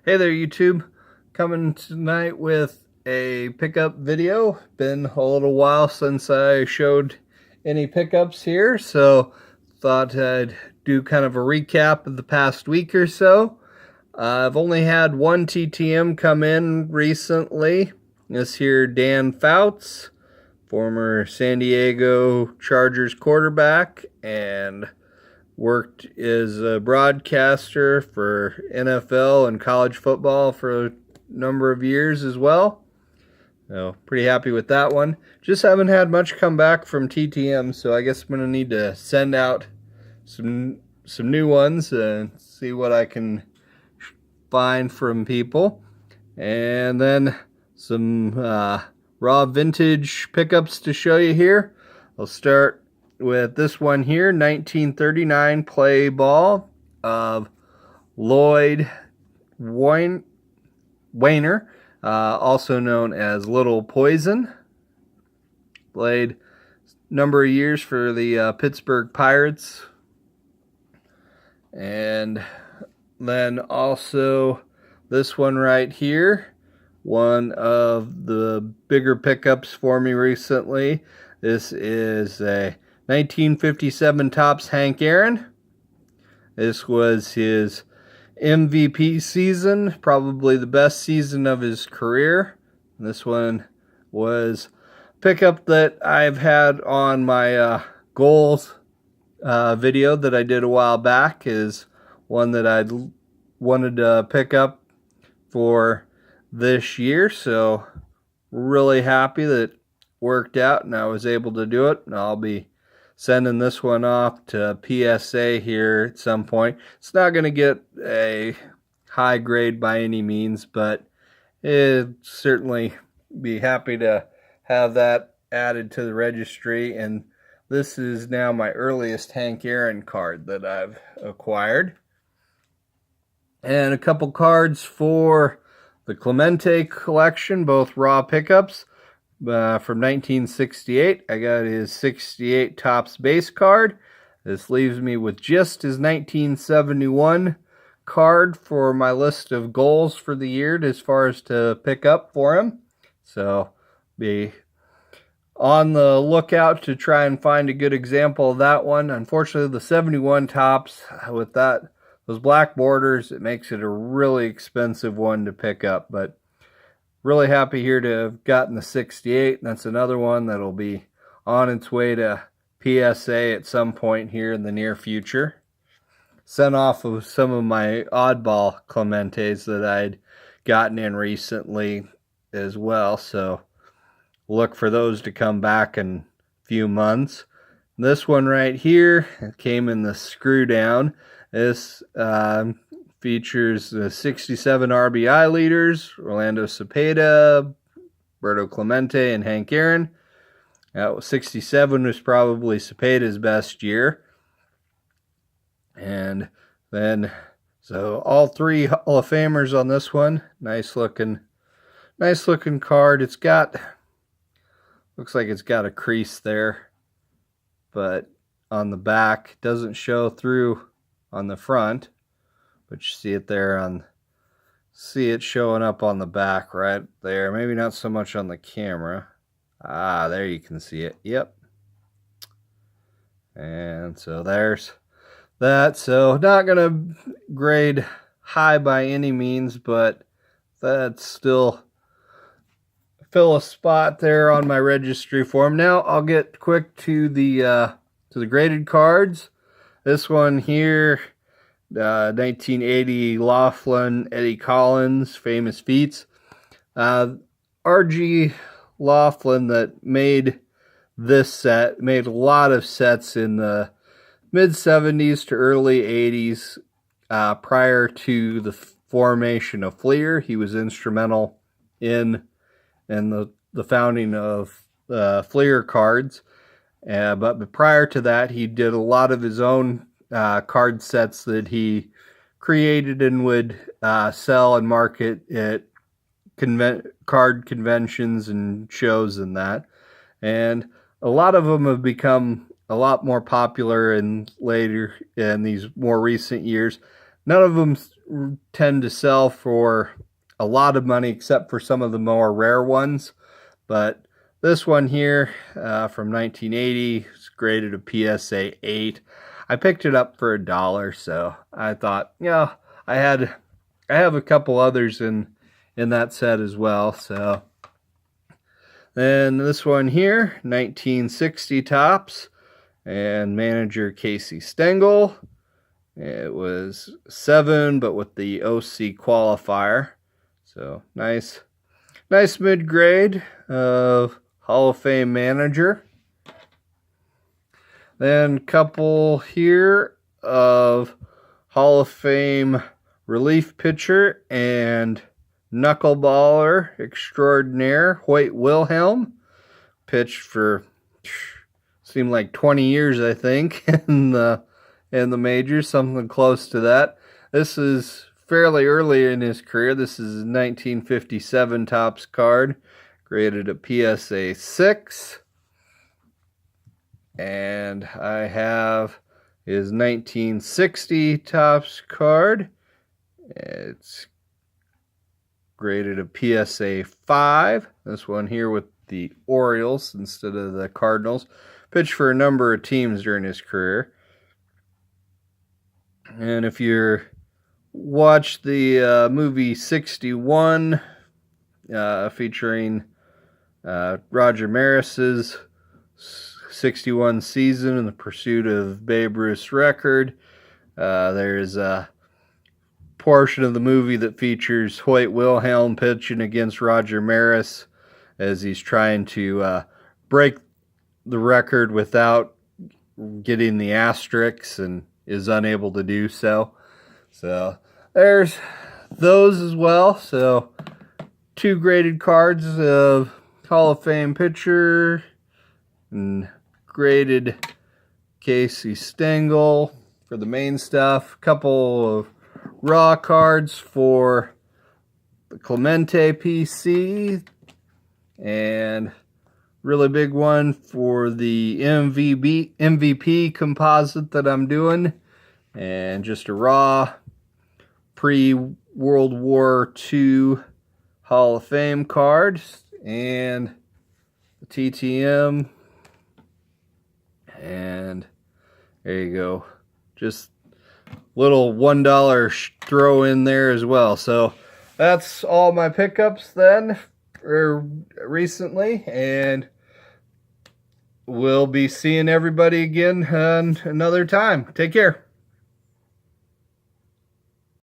Hey there, YouTube. Coming tonight with a pickup video. Been a little while since I showed any pickups here, so thought I'd do kind of a recap of the past week or so. I've only had one TTM come in recently. This here, Dan Fouts, former San Diego Chargers quarterback, and worked as a broadcaster for NFL and college football for a number of years as well. So pretty happy with that one. Just haven't had much come back from TTM, so I guess I'm going to need to send out some new ones and see what I can find from people. And then some raw vintage pickups to show you here. I'll start with this one here, 1939 play ball of Lloyd Waner, also known as Little Poison. Played a number of years for the Pittsburgh Pirates. And then also this one right here, one of the bigger pickups for me recently. This is a 1957 Topps Hank Aaron. This was his MVP season, probably the best season of his career. This one was a pickup that I've had on my goals video that I did a while back. Is one that I'd wanted to pick up for this year, so really happy that it worked out and I was able to do it. And I'll be sending this one off to PSA here at some point. It's not going to get a high grade by any means, but it'd certainly be happy to have that added to the registry. And this is now my earliest Hank Aaron card that I've acquired. And a couple cards for the Clemente collection, both raw pickups. From 1968, I got his 68 Topps base card. This leaves me with just his 1971 card for my list of goals for the year as far as to pick up for him. So be on the lookout to try and find a good example of that one. Unfortunately, the 71 Topps, with those black borders, it makes it a really expensive one to pick up, but really happy here to have gotten the 68. That's another one that'll be on its way to PSA at some point here in the near future. Sent off of some of my oddball Clementes that I'd gotten in recently as well, so look for those to come back in a few months. This one right here came in the screw down. This features the 67 RBI leaders, Orlando Cepeda, Berto Clemente, and Hank Aaron. 67 was probably Cepeda's best year. And then, so all three Hall of Famers on this one. Nice looking card. It's got, looks like it's got a crease there, but on the back, doesn't show through on the front. But you see it there see it showing up on the back right there. Maybe not so much on the camera. There you can see it. Yep. And so there's that. So not going to grade high by any means, but that's still fill a spot there on my registry for him. Now I'll get quick to the graded cards. This one here, 1980 Laughlin Eddie Collins famous feats. RG Laughlin that made this set, made a lot of sets in the mid 70s to early 80s prior to the formation of Fleer. He was instrumental in the founding of Fleer cards. But prior to that, he did a lot of his own card sets that he created and would sell and market at card conventions and shows and that. And a lot of them have become a lot more popular in these more recent years. None of them tend to sell for a lot of money, except for some of the more rare ones. But this one here from 1980 is graded a PSA 8. I picked it up for $1, so I thought, yeah, I have a couple others in that set as well. So then this one here, 1960 Topps, and manager Casey Stengel. It was 7, but with the OC qualifier. So nice mid-grade of Hall of Fame manager. Then a couple here of Hall of Fame relief pitcher and knuckleballer extraordinaire Wilhelm. Pitched for seemed like 20 years, I think, in the majors, something close to that. This is fairly early in his career. This is a 1957 Topps card, graded a PSA 6. And I have his 1960 Topps card. It's graded a PSA 5. This one here with the Orioles instead of the Cardinals. Pitched for a number of teams during his career. And if you watch the movie 61, featuring Roger Maris's 61 season in the pursuit of Babe Ruth's record, there's a portion of the movie that features Hoyt Wilhelm pitching against Roger Maris as he's trying to break the record without getting the asterisks and is unable to do so. So there's those as well. So 2 graded cards of Hall of Fame pitcher and graded Casey Stengel for the main stuff. A couple of raw cards for the Clemente PC, and really big one for the MVP composite that I'm doing, and just a raw pre-World War II Hall of Fame card, and the TTM, and there you go. Just little $1 throw in there as well. So that's all my pickups then recently, and we'll be seeing everybody again another time. Take care.